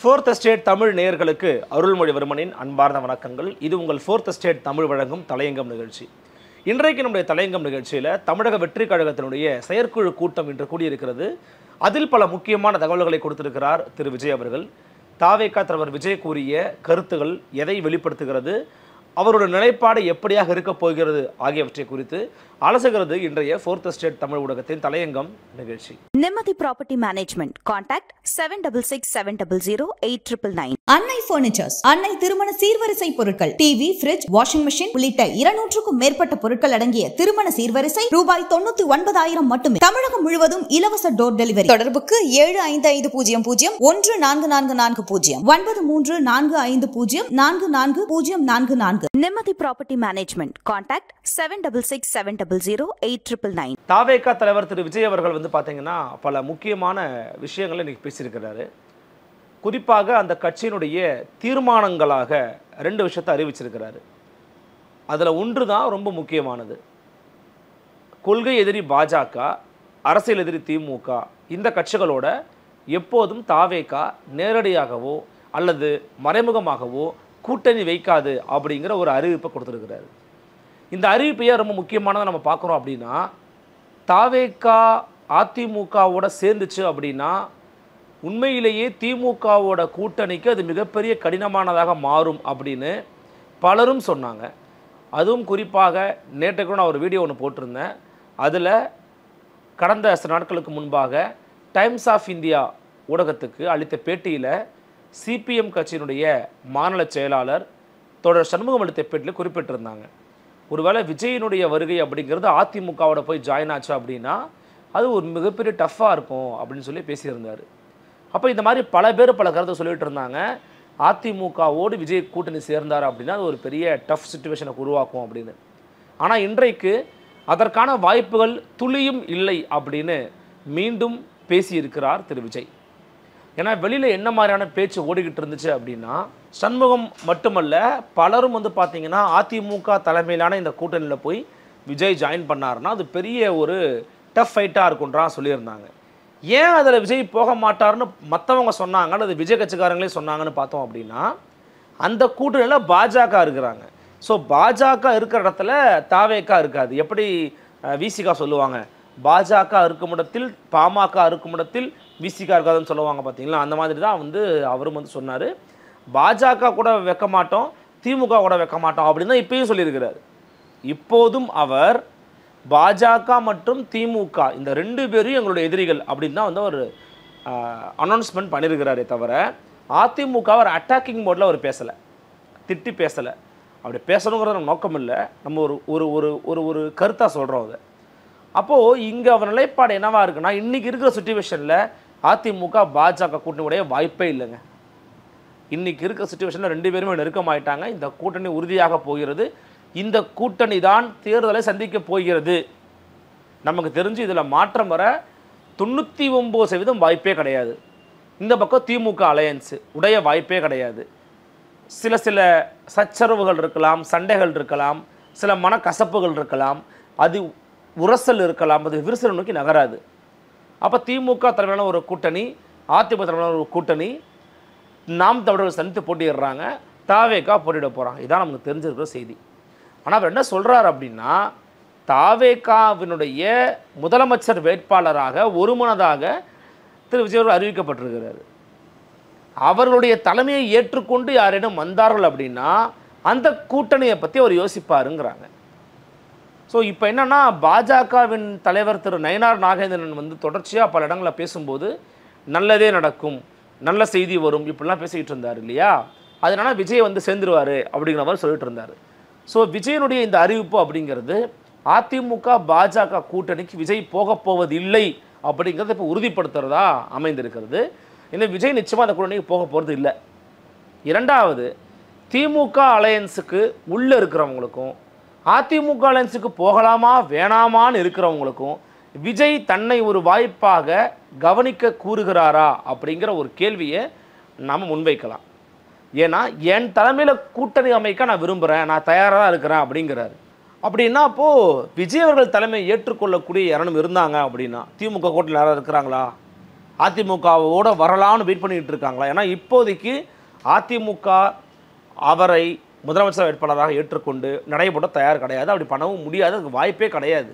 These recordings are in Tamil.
ஃபோர்த் எஸ்டேட் தமிழ் நேயர்களுக்கு அருள்மொழிவர்மனின் அன்பார்ந்த வணக்கங்கள். இது உங்கள் ஃபோர்த் எஸ்டேட் தமிழ் வழங்கும் தலையங்கம் நிகழ்ச்சி. இன்றைக்கு நம்முடைய தலையங்கம் நிகழ்ச்சியில் தமிழக வெற்றி கழகத்தினுடைய செயற்குழு கூட்டம் இன்று கூடியிருக்கிறது. அதில் பல முக்கியமான தகவல்களை கொடுத்திருக்கிறார் திரு விஜய் அவர்கள். தாவேகா தலைவர் விஜய் கூறிய கருத்துகள் எதை வெளிப்படுத்துகிறது, அவருடைய நிலைப்பாடு எப்படியாக இருக்கப் போகிறது ஆகியவற்றை குறித்து அலசுகிறது இன்றைய ஃபோர்த் எஸ்டேட் தமிழ் ஊடகத்தின் தலையங்கம் நிகழ்ச்சி. நிம்மதி ப்ராப்பர்ட்டி மேனேஜ்மெண்ட். கான்டாக்ட் 7667008999. அன்னை பர்னிச்சர்ஸ், அன்னை திருமண சீர்வரிசை பொருட்கள், டிவி, ஃபிரிட்ஜ், வாஷிங் மெஷின் உள்ளிட்ட 200க்கும் மேற்பட்ட பொருட்கள் அடங்கிய திருமண சீர்வரிசை ரூபாய் 99,000 மட்டுமே. தமிழகம் முழுவதும் இலவச டோர் டெலிவரி. தொடர்புக்கு 7550144440 9345044044. நிம்மதி ப்ராப்பர்ட்டி மேனேஜ்மெண்ட். கான்டாக்ட் 7667008999. தாவேகா தலைவர் திரு விஜய் அவர்கள் பார்த்தீங்கன்னா பல முக்கியமான விஷயங்களை இன்னைக்கு பேசியிருக்கிறாரு. குறிப்பாக அந்த கட்சியினுடைய தீர்மானங்களாக 2 விஷயத்தை அறிவிச்சிருக்கிறாரு. அதில் ஒன்று தான் ரொம்ப முக்கியமானது. கொள்கை எதிரி பாஜக, அரசியல் எதிரி திமுக, இந்த கட்சிகளோட எப்போதும் தாவேகா நேரடியாகவோ அல்லது மறைமுகமாகவோ கூட்டணி வைக்காது அப்படிங்கிற ஒரு அறிவிப்பை கொடுத்துருக்கிறாரு. இந்த அறிவிப்பையே ரொம்ப முக்கியமானதை நம்ம பார்க்குறோம் அப்படின்னா, தாவேகா அதிமுகவோட சேர்ந்துச்சு அப்படின்னா உண்மையிலேயே திமுகவோட கூட்டணிக்கு அது மிகப்பெரிய கடினமானதாக மாறும் அப்படின்னு பலரும் சொன்னாங்க. அதுவும் குறிப்பாக நேற்று கூட நான் ஒரு வீடியோ ஒன்று போட்டிருந்தேன். அதில் கடந்த சில நாட்களுக்கு முன்பாக டைம்ஸ் ஆஃப் இந்தியா ஊடகத்துக்கு அளித்த பேட்டியில் சிபிஎம் கட்சியினுடைய மாநில செயலாளர் தொடர் சண்முகம் அளித்த பேட்டியில் குறிப்பிட்டிருந்தாங்க, ஒருவேளை விஜயினுடைய வருகை அப்படிங்கிறது அதிமுகவோட போய் ஜாயின் ஆச்சு அப்படின்னா அது ஒரு மிகப்பெரிய டஃப்பாக இருக்கும் அப்படின்னு சொல்லி பேசியிருந்தார். அப்போ இந்த மாதிரி பல பேர் பல கருத்தை சொல்லிகிட்டு இருந்தாங்க. அதிமுகவோடு விஜய் கூட்டணி சேர்ந்தார் அப்படின்னா அது ஒரு பெரிய டஃப் சுச்சுவேஷனை உருவாக்கும் அப்படின்னு. ஆனால் இன்றைக்கு அதற்கான வாய்ப்புகள் துளியும் இல்லை அப்படின்னு மீண்டும் பேசியிருக்கிறார் திரு விஜய். ஏன்னா வெளியில் என்ன மாதிரியான பேச்சு ஓடிக்கிட்டு இருந்துச்சு அப்படின்னா, சண்முகம் மட்டுமல்ல பலரும் பார்த்தீங்கன்னா அதிமுக தலைமையிலான இந்த கூட்டணியில் போய் விஜய் ஜாயின் பண்ணாருன்னா அது பெரிய ஒரு டஃப் ஃபைட்டாக இருக்குன்றான் சொல்லியிருந்தாங்க. ஏன் அதில் விஜய் போக மாட்டார்னு மற்றவங்க சொன்னாங்க அல்லது விஜய் கட்சிக்காரங்களே சொன்னாங்கன்னு பார்த்தோம் அப்படின்னா, அந்த கூட்டணியில் பாஜக இருக்கிறாங்க. ஸோ பாஜக இருக்கிற இடத்துல தாவேகா இருக்காது. எப்படி விசிகா சொல்லுவாங்க, பாஜக இருக்கும் இடத்தில் பாமக இருக்கும் இடத்தில் விசிகா இருக்காதுன்னு சொல்லுவாங்க பார்த்தீங்களா, அந்த மாதிரி தான் அவரும் சொன்னார். பாஜக கூட வைக்க மாட்டோம், திமுக கூட வைக்க மாட்டோம் அப்படின்னு தான் இப்பயும் சொல்லியிருக்கிறார். இப்போதும் அவர் பாஜக மற்றும் திமுக இந்த 2 பேரும் எங்களுடைய எதிரிகள் அப்படின்னு தான் ஒரு அனௌன்ஸ்மெண்ட் பண்ணியிருக்கிறாரே தவிர அதிமுக அவர் அட்டாக்கிங் மோடில் அவர் பேசலை, திட்டி பேசலை. அப்படி பேசணுங்கிற நோக்கம் இல்லை, நம்ம ஒரு ஒரு ஒரு ஒரு ஒரு கருத்தாக சொல்கிறோம் அதை. அப்போது இங்கே அவர் நிலைப்பாடு என்னவாக இருக்குன்னா, இன்றைக்கி இருக்கிற சுச்சுவேஷனில் அதிமுக பாஜக கூட்டணியுடைய வாய்ப்பே இல்லைங்க. இன்றைக்கி இருக்கிற சுச்சுவேஷனில் 2 பேருமே நெருக்கமாயிட்டாங்க. இந்த கூட்டணி உறுதியாக போகிறது. இந்த கூட்டணி தான் தேர்தலை சந்திக்க போகிறது. நமக்கு தெரிஞ்சு இதில் மாற்றம் வர 99% வாய்ப்பே கிடையாது. இந்த பக்கம் திமுக அலையன்ஸு உடைய வாய்ப்பே கிடையாது. சில சச்சரவுகள் இருக்கலாம், சண்டைகள் இருக்கலாம், சில மனக்கசப்புகள் இருக்கலாம், அது உரசல் இருக்கலாம், அது விரிசல் நோக்கி நகராது. அப்போ திமுக தலைமையிலான ஒரு கூட்டணி, அதிமுக தலைமையிலான ஒரு கூட்டணி, நாம் தமிழர்கள் சந்தித்து போட்டிடுறாங்க, தாவேகா போட்டியிட போகிறாங்க. இதான் நமக்கு தெரிஞ்சிருக்கிற செய்தி. ஆனால் அவர் என்ன சொல்கிறார் அப்படின்னா, தாவேகாவினுடைய முதலமைச்சர் வேட்பாளராக ஒருமனதாக திரு விஜய் அவர்கள் அறிவிக்கப்பட்டிருக்கிறார். அவர்களுடைய தலைமையை ஏற்றுக்கொண்டு யாரேனும் வந்தார்கள் அப்படின்னா அந்த கூட்டணியை பற்றி அவர் யோசிப்பாருங்கிறாங்க. ஸோ இப்போ என்னென்னா, பாஜகவின் தலைவர் திரு நயினார் நாகேந்திரன் தொடர்ச்சியாக பல இடங்களில் பேசும்போது நல்லதே நடக்கும், நல்ல செய்தி வரும், இப்படிலாம் பேசிக்கிட்டு இருந்தார் இல்லையா. அதனால விஜய் சேர்ந்துருவார் அப்படிங்கிற மாதிரி சொல்லிட்டு இருந்தார். ஸோ விஜயனுடைய இந்த அறிவிப்பு அப்படிங்கிறது அதிமுக பாஜக கூட்டணிக்கு விஜய் போவது இல்லை அப்படிங்கிறத இப்போ உறுதிப்படுத்துறதா அமைந்திருக்கிறது. இந்த விஜய் நிச்சயமாக அந்த கூட்டணிக்கு போகிறது இல்லை. இரண்டாவது, திமுக அலையன்ஸுக்கு உள்ளே இருக்கிறவங்களுக்கும் அதிமுக அலையன்ஸுக்கு போகலாமா வேணாமான்னு இருக்கிறவங்களுக்கும் விஜய் தன்னை ஒரு வாய்ப்பாக கவனிக்க கூறுகிறாரா அப்படிங்கிற ஒரு கேள்வியை நாம் முன்வைக்கலாம். ஏன்னா என் தலைமையில் கூட்டணி அமைக்க நான் விரும்புகிறேன், நான் தயாராக தான் இருக்கிறேன் அப்படிங்கிறாரு. அப்படின்னா அப்போது விஜய் அவர்கள் தலைமையை ஏற்றுக்கொள்ளக்கூடிய யாரும் இருந்தாங்க அப்படின்னா திமுக கூட்டணியில் யாராவது இருக்கிறாங்களா? அதிமுகவோட வரலான்னு வெயிட் பண்ணிகிட்டு இருக்காங்களா? ஏன்னா இப்போதைக்கு அதிமுக அவரை முதலமைச்சர் வேட்பாளராக ஏற்றுக்கொண்டு நடைபெற தயார் கிடையாது. அப்படி பண்ணவும் முடியாது, அதுக்கு வாய்ப்பே கிடையாது.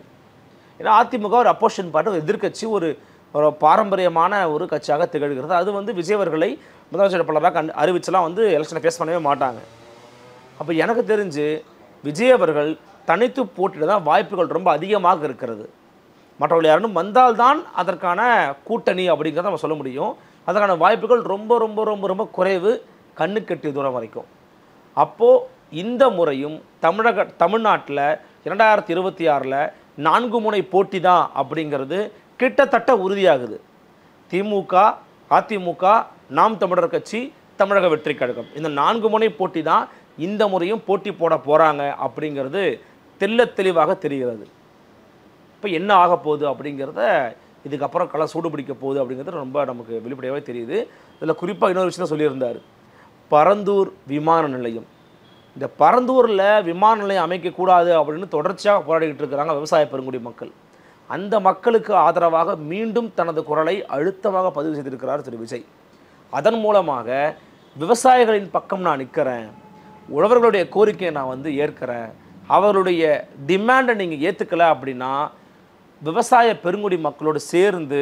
ஏன்னா அதிமுக ஒரு அப்போசிஷன் பார்ட்டி, ஒரு எதிர்க்கட்சி, ஒரு பாரம்பரியமான ஒரு கட்சியாக திகழ்கிறது. அது வந்து விஜய் அவர்களை முதலமைச்சர் வேட்பாளராக அறிவிச்செல்லாம் வந்து எலெக்ஷனை ஃபேஸ் பண்ணவே மாட்டாங்க. அப்போ எனக்கு தெரிஞ்சு விஜய் அவர்கள் தனித்து போட்டியிட தான் வாய்ப்புகள் ரொம்ப அதிகமாக இருக்கிறது. மற்றவர்கள் யாரும் வந்தால்தான் அதற்கான கூட்டணி அப்படிங்கிறத நம்ம சொல்ல முடியும். அதற்கான வாய்ப்புகள் ரொம்ப ரொம்ப ரொம்ப ரொம்ப குறைவு, கண்ணுக்கெட்டிய தூரம் வரைக்கும். அப்போது இந்த முறையும் தமிழ்நாட்டில் 2026 4 முனை போட்டி தான் அப்படிங்கிறது கிட்டத்தட்ட உறுதியாகுது. திமுக, அதிமுக, நாம் தமிழர் கட்சி, தமிழக வெற்றி கழகம், இந்த 4 முனை போட்டி தான் இந்த முறையும் போட்டி போட போகிறாங்க அப்படிங்கிறது தெளிவாக தெரிகிறது. இப்போ என்ன ஆக போகுது அப்படிங்கிறத இதுக்கப்புறம் களம் சூடு பிடிக்க போகுது அப்படிங்கிறது ரொம்ப நமக்கு வெளிப்படையாகவே தெரியுது. இதில் குறிப்பாக இன்னொரு விஷயம் சொல்லியிருந்தார், பரந்தூர் விமான நிலையம். இந்த பரந்தூரில் விமான நிலையம் அமைக்கக்கூடாது அப்படின்னு தொடர்ச்சியாக போராடிக்கிட்டு இருக்கிறாங்க விவசாய பெருங்குடி மக்கள். அந்த மக்களுக்கு ஆதரவாக மீண்டும் தனது குரலை அழுத்தமாக பதிவு செய்திருக்கிறார் திரு விஜய். அதன் மூலமாக விவசாயிகளின் பக்கம் நான் நிற்கிறேன், உழவர்களுடைய கோரிக்கையை நான் வந்து ஏற்கிறேன், அவர்களுடைய டிமாண்டை நீங்கள் ஏற்றுக்கலை அப்படின்னா விவசாய பெருங்குடி மக்களோடு சேர்ந்து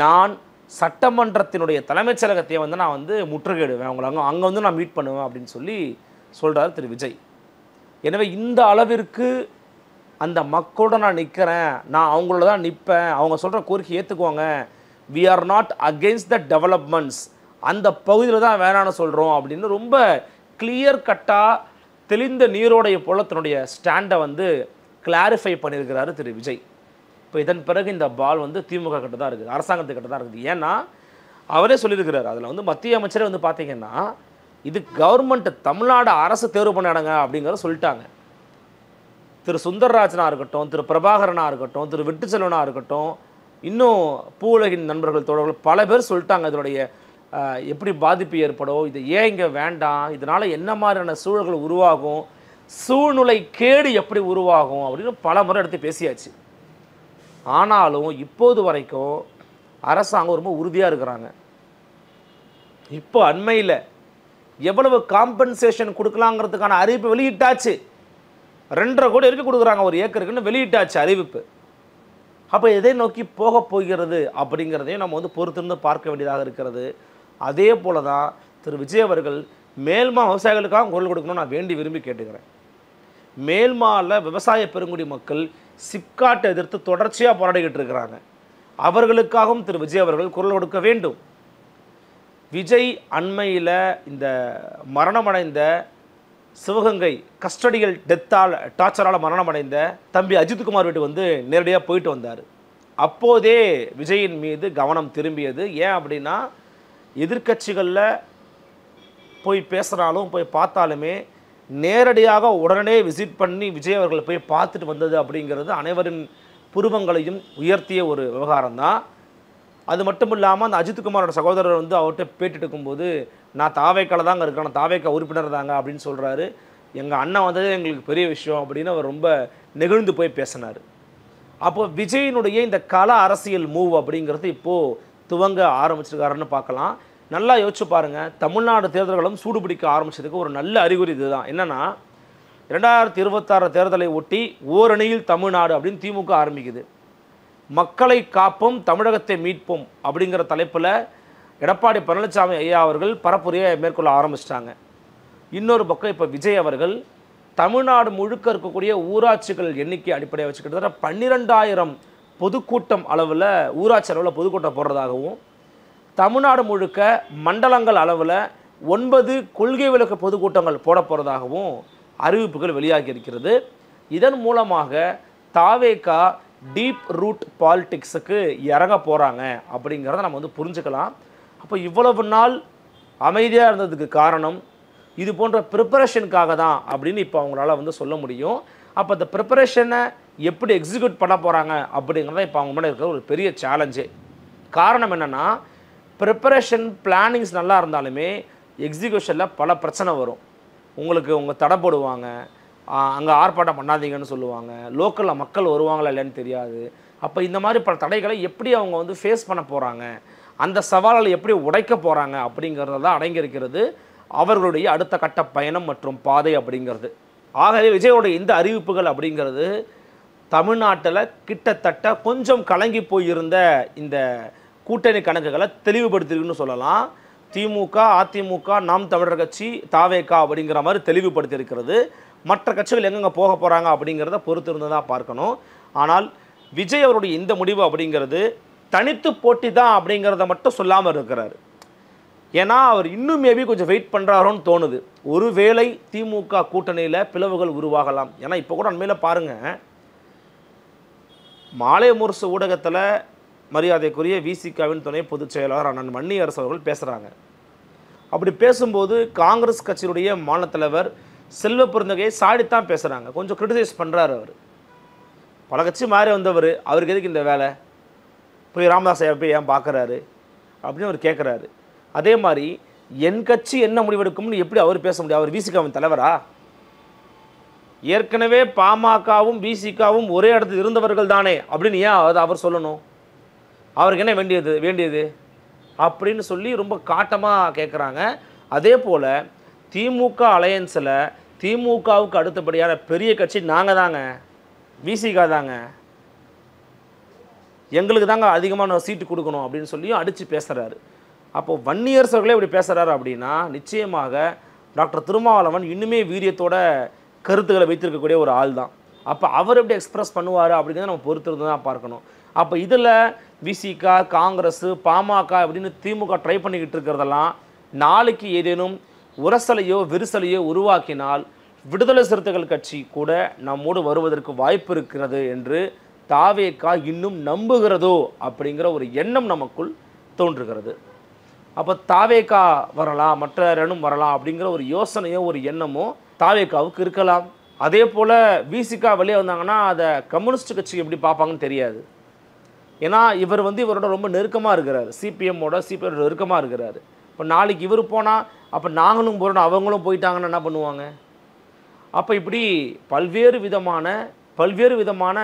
நான் சட்டமன்றத்தினுடைய தலைமைச் செயலகத்தையே வந்து நான் வந்து முற்றுகையிடுவேன், அவங்களை அங்கே வந்து நான் மீட் பண்ணுவேன் அப்படின்னு சொல்லி சொல்கிறார் திரு விஜய். எனவே இந்த அளவிற்கு அந்த மக்களோட நான் நிற்கிறேன், நான் அவங்களோட தான் நிற்பேன், அவங்க சொல்கிற கோரிக்கை ஏற்றுக்குவாங்க, we are not against the developments, அந்த பகுதியில் தான் வேணான்னு சொல்கிறோம் அப்படின்னு ரொம்ப கிளியர் கட்டாக தெளிந்த நீரோடைய போல தன்னுடைய ஸ்டாண்டை வந்து கிளாரிஃபை பண்ணியிருக்கிறாரு திரு விஜய். இப்போ இதன் பிறகு இந்த பால் வந்து திமுக கிட்ட தான் இருக்குது, அரசாங்கத்துக்கிட்ட தான் இருக்குது. ஏன்னா அவரே சொல்லியிருக்கிறார், அதில் வந்து மத்திய அமைச்சரே வந்து பார்த்திங்கன்னா இது கவர்மெண்ட் தமிழ்நாடு அரசு தேர்வு பண்ணிடுங்க அப்படிங்கிறத சொல்லிட்டாங்க. திரு சுந்தர்ராஜனாக இருக்கட்டும், திரு பிரபாகரனாக இருக்கட்டும், திரு வெட்டுச்செல்வனாக இருக்கட்டும், இன்னும் பூவுலகின் நண்பர்கள் தோழர்கள் பல பேர் சொல்லிட்டாங்க இதனுடைய எப்படி பாதிப்பு ஏற்படும், இது ஏன் இங்கே வேண்டாம், இதனால் என்ன மாதிரியான சூழல்கள் உருவாகும், சூழ்நிலை கேடு எப்படி உருவாகும் அப்படின்னு பல முறை எடுத்து பேசியாச்சு. ஆனாலும் இப்போது வரைக்கும் அரசாங்கம் ரொம்ப உறுதியாக இருக்கிறாங்க. இப்போ அண்மையில் எவ்வளவு காம்பன்சேஷன் கொடுக்கலாங்கிறதுக்கான அறிவிப்பு வெளியிட்டாச்சு. 2.5 கோடி வரைக்கும் கொடுக்குறாங்க ஒரு ஏக்கருக்குன்னு வெளியிட்டாச்சு அறிவிப்பு. அப்போ எதை நோக்கி போக போகிறது அப்படிங்கிறதையும் நம்ம வந்து பொறுத்திருந்து பார்க்க வேண்டியதாக இருக்கிறது. அதே போல தான் திரு விஜய் அவர்கள் மேல்மா விவசாயிகளுக்காக குரல் கொடுக்கணும்னு நான் வேண்டி விரும்பி கேட்டுக்கிறேன். மேல்மாவில் விவசாய பெருங்குடி மக்கள் சிப்காட்டை எதிர்த்து தொடர்ச்சியாக போராடிக்கிட்டு இருக்கிறாங்க. அவர்களுக்காகவும் திரு விஜய் அவர்கள் குரல் கொடுக்க வேண்டும். விஜய் அண்மையில் இந்த மரணமடைந்த சிவகங்கை கஸ்டடியல் டெத்தால் டார்ச்சரால் மரணமடைந்த தம்பி அஜித்குமார் வீட்டுக்கு வந்து நேரடியாக போயிட்டு வந்தார். அப்போதே விஜயின் மீது கவனம் திரும்பியது. ஏன் அப்படின்னா எதிர்க்கட்சிகளில் போய் பேசுகிறாலும் போய் பார்த்தாலுமே நேரடியாக உடனே விசிட் பண்ணி விஜய் அவர்கள் போய் பார்த்துட்டு வந்தது அப்படிங்கிறது அனைவரின் புருவங்களையும் உயர்த்திய ஒரு விவகாரம் தான். அது மட்டும் இல்லாமல் அந்த அஜித்குமாரோட சகோதரர் வந்து அவர்கிட்ட பேட்டி எடுக்கும்போது நான் தாவேக்கால தாங்க இருக்கேன், நான் தாவேக்கா உறுப்பினர் தாங்க அப்படின்னு சொல்கிறாரு. எங்கள் அண்ணன் வந்தது எங்களுக்கு பெரிய விஷயம் அப்படின்னு அவர் ரொம்ப நெகிழ்ந்து போய் பேசினார். அப்போது விஜயினுடைய இந்த கள அரசியல் மூவ் அப்படிங்கிறது இப்போது துவங்க ஆரம்பிச்சிருக்காருன்னு பார்க்கலாம். நல்லா யோசிச்சு பாருங்கள், தமிழ்நாடு தேர்தல்களும் சூடுபிடிக்க ஆரம்பிச்சதுக்கு ஒரு நல்ல அறிகுறி இதுதான். என்னென்னா 2026 தேர்தலை ஒட்டி ஓரணியில் தமிழ்நாடு அப்படின்னு திமுக ஆரம்பிக்குது. மக்களை காப்போம், தமிழகத்தை மீட்போம் அப்படிங்கிற தலைப்பில் எடப்பாடி பழனிசாமி ஐயா அவர்கள் பரப்புரையை மேற்கொள்ள ஆரம்பிச்சிட்டாங்க. இன்னொரு பக்கம் இப்போ விஜய் அவர்கள் தமிழ்நாடு முழுக்க இருக்கக்கூடிய ஊராட்சிகள் எண்ணிக்கை அடிப்படையாக வச்சு கிட்டத்தட்ட 12,000 பொதுக்கூட்டம் அளவில் ஊராட்சி அளவில் பொதுக்கூட்டம் போடுறதாகவும், தமிழ்நாடு முழுக்க மண்டலங்கள் அளவில் 9 கொள்கை விளக்க பொதுக்கூட்டங்கள் போட போகிறதாகவும் அறிவிப்புகள் வெளியாகி இருக்கிறது. இதன் மூலமாக தாவேகா டீப் ரூட் பாலிடிக்ஸுக்கு இறங்க போகிறாங்க அப்படிங்கிறத நம்ம வந்து புரிஞ்சுக்கலாம். அப்போ இவ்வளவு நாள் அமைதியாக இருந்ததுக்கு காரணம் இது போன்ற ப்ரிப்பரேஷனுக்காக தான் அப்படின்னு இப்போ அவங்களால வந்து சொல்ல முடியும். அப்போ இந்த ப்ரிப்பரேஷனை எப்படி எக்ஸிக்யூட் பண்ண போகிறாங்க அப்படிங்கிறத இப்போ அவங்க முன்னாடி இருக்கிற ஒரு பெரிய சேலஞ்சே. காரணம் என்னென்னா, ப்ரிப்பரேஷன் பிளானிங்ஸ் நல்லா இருந்தாலுமே எக்ஸிக்யூஷனில் பல பிரச்சனை வரும். உங்களுக்கு உங்கள் தடை போடுவாங்க, அங்கே ஆர்ப்பாட்டம் பண்ணாதீங்கன்னு சொல்லுவாங்க, லோக்கலில் மக்கள் வருவாங்களா இல்லைன்னு தெரியாது. அப்போ இந்த மாதிரி பல தடைகளை எப்படி அவங்க வந்து ஃபேஸ் பண்ண போகிறாங்க அந்த சவால்களை எப்படி உடைக்க போகிறாங்க அப்படிங்கிறத தான் அடங்கியிருக்கிறது அவர்களுடைய அடுத்த கட்ட பயணம் மற்றும் பாதை அப்படிங்கிறது. ஆகவே விஜயோடைய இந்த அறிவிப்புகள் அப்படிங்கிறது தமிழ்நாட்டில் கிட்டத்தட்ட கொஞ்சம் கலங்கி போயிருந்த இந்த கூட்டணி கணக்குகளை தெளிவுபடுத்திருக்குன்னு சொல்லலாம். திமுக, அதிமுக, நாம் தமிழர் கட்சி, தாவேகா அப்படிங்கிற மாதிரி தெளிவுபடுத்தியிருக்கிறது. மற்ற கட்சிகள் எங்கெங்கே போக போகிறாங்க அப்படிங்கிறத பொறுத்து இருந்து தான் பார்க்கணும். ஆனால் விஜய் அவருடைய இந்த முடிவு அப்படிங்கிறது தனித்து போட்டி தான் அப்படிங்கிறத மட்டும் சொல்லாமல் இருக்கிறார். ஏன்னா அவர் இன்னும் மேபி கொஞ்சம் வெயிட் பண்ணுறாரோன்னு தோணுது. ஒருவேளை திமுக கூட்டணியில் பிளவுகள் உருவாகலாம். ஏன்னா இப்போ கூட அண்மையில் பாருங்கள், மாலை முரசு ஊடகத்தில் மரியாதைக்குரிய விசிகாவின் துணை பொதுச் செயலாளர் அண்ணன் வன்னியரசு அவர்கள் பேசுகிறாங்க. அப்படி பேசும்போது காங்கிரஸ் கட்சியினுடைய மாநில தலைவர் செல்வ பெருந்தகையை சாடித்தான் பேசுகிறாங்க. கொஞ்சம் கிரிட்டிசைஸ் பண்ணுறாரு. அவர் பல கட்சி மாறி வந்தவர், அவருக்கு எதுக்கு இந்த வேலை, போய் ராமதாஸ் போய் ஏன் பார்க்குறாரு அப்படின்னு அவர் கேட்குறாரு. அதே மாதிரி என் கட்சி என்ன முடிவெடுக்கும்னு எப்படி அவர் பேச முடியும்? அவர் விசிகாவின் தலைவரா? ஏற்கனவே பாமகவும் விசிகாவும் ஒரே இடத்துல இருந்தவர்கள் தானே அப்படின்னு ஏன் அதை அவர் சொல்லணும்? அவருக்கு என்ன வேண்டியது அப்படின்னு சொல்லி ரொம்ப காட்டமாக கேட்குறாங்க. அதே போல் திமுக அலையன்ஸில் திமுகவுக்கு அடுத்தபடியான பெரிய கட்சி நாங்கள் தாங்க, விசிகா தாங்க, எங்களுக்கு தாங்க அதிகமான சீட்டு கொடுக்கணும் அப்படின்னு சொல்லியும் அடித்து பேசுகிறாரு. அப்போது வன்னியரசர்களே இப்படி பேசுகிறாரு அப்படின்னா நிச்சயமாக டாக்டர் திருமாவளவன் இன்னுமே வீரியத்தோட கருத்துக்களை வைத்திருக்கக்கூடிய ஒரு ஆள் தான். அப்போ அவர் எப்படி எக்ஸ்பிரஸ் பண்ணுவார் அப்படிங்கிறத நம்ம பொறுத்திருந்து தான் பார்க்கணும். அப்போ இதில் விசிகா, காங்கிரஸ், பாமக அப்படின்னு திமுக ட்ரை பண்ணிக்கிட்டு இருக்கிறதெல்லாம் நாளைக்கு ஏதேனும் உரசலையோ விரிசலையோ உருவாக்கினால் விடுதலை சிறுத்தைகள் கட்சி கூட நம்மோடு வருவதற்கு வாய்ப்பு இருக்கிறது என்று தாவேகா இன்னும் நம்புகிறதோ அப்படிங்கிற ஒரு எண்ணம் நமக்குள் தோன்றுகிறது. அப்போ தாவேகா வரலாம், மற்ற ரெண்டும் வரலாம் அப்படிங்கிற ஒரு யோசனையோ ஒரு எண்ணமோ தாவேகாவுக்கு இருக்கலாம். அதே போல் விசிகா வெளியே வந்தாங்கன்னா அதை கம்யூனிஸ்ட் கட்சி எப்படி பார்ப்பாங்கன்னு தெரியாது. ஏன்னா இவர் இவரோட ரொம்ப நெருக்கமாக இருக்கிறார், சிபிஎம்மோட நெருக்கமாக இருக்கிறார். இப்போ நாளைக்கு இவர் போனால் அப்போ நாங்களும் போகிறோம், அவங்களும் போயிட்டாங்கன்னா என்ன பண்ணுவாங்க? அப்போ இப்படி பல்வேறு விதமான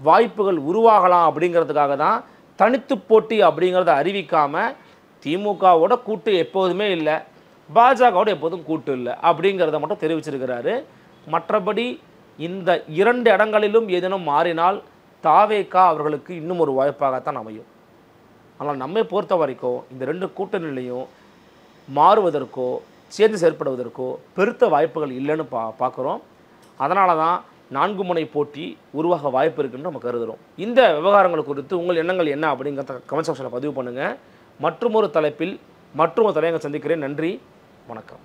வாய்ப்புகள் உருவாகலாம் அப்படிங்கிறதுக்காக தான் தனித்து போட்டி அப்படிங்கிறத அறிவிக்காமல் திமுகவோட கூட்டு எப்போதுமே இல்லை, பாஜகவோட எப்போதும் கூட்டு இல்லை அப்படிங்கிறத மட்டும் தெரிவிச்சிருக்கிறாரு. மற்றபடி இந்த 2 இடங்களிலும் ஏதேனும் மாறினால் தாவேகா அவர்களுக்கு இன்னும் ஒரு வாய்ப்பாகத்தான் அமையும். ஆனால் நம்மை பொறுத்த வரைக்கும் இந்த 2 கூட்டணிலையும் மாறுவதற்கோ சேர்ந்து செயற்படுவதற்கோ பெருத்த வாய்ப்புகள் இல்லைன்னு பார்க்குறோம். அதனால தான் 4 முனை போட்டி உருவாக வாய்ப்பு இருக்குன்னு நம்ம கருதுகிறோம். இந்த விவகாரங்கள் குறித்து உங்கள் எண்ணங்கள் என்ன அப்படிங்கிறத கமெண்ட் செக்ஷனில் பதிவு பண்ணுங்கள். மற்றொரு தலைப்பில் மற்றொரு தலையங்க சந்திக்கிறேன். நன்றி, வணக்கம்.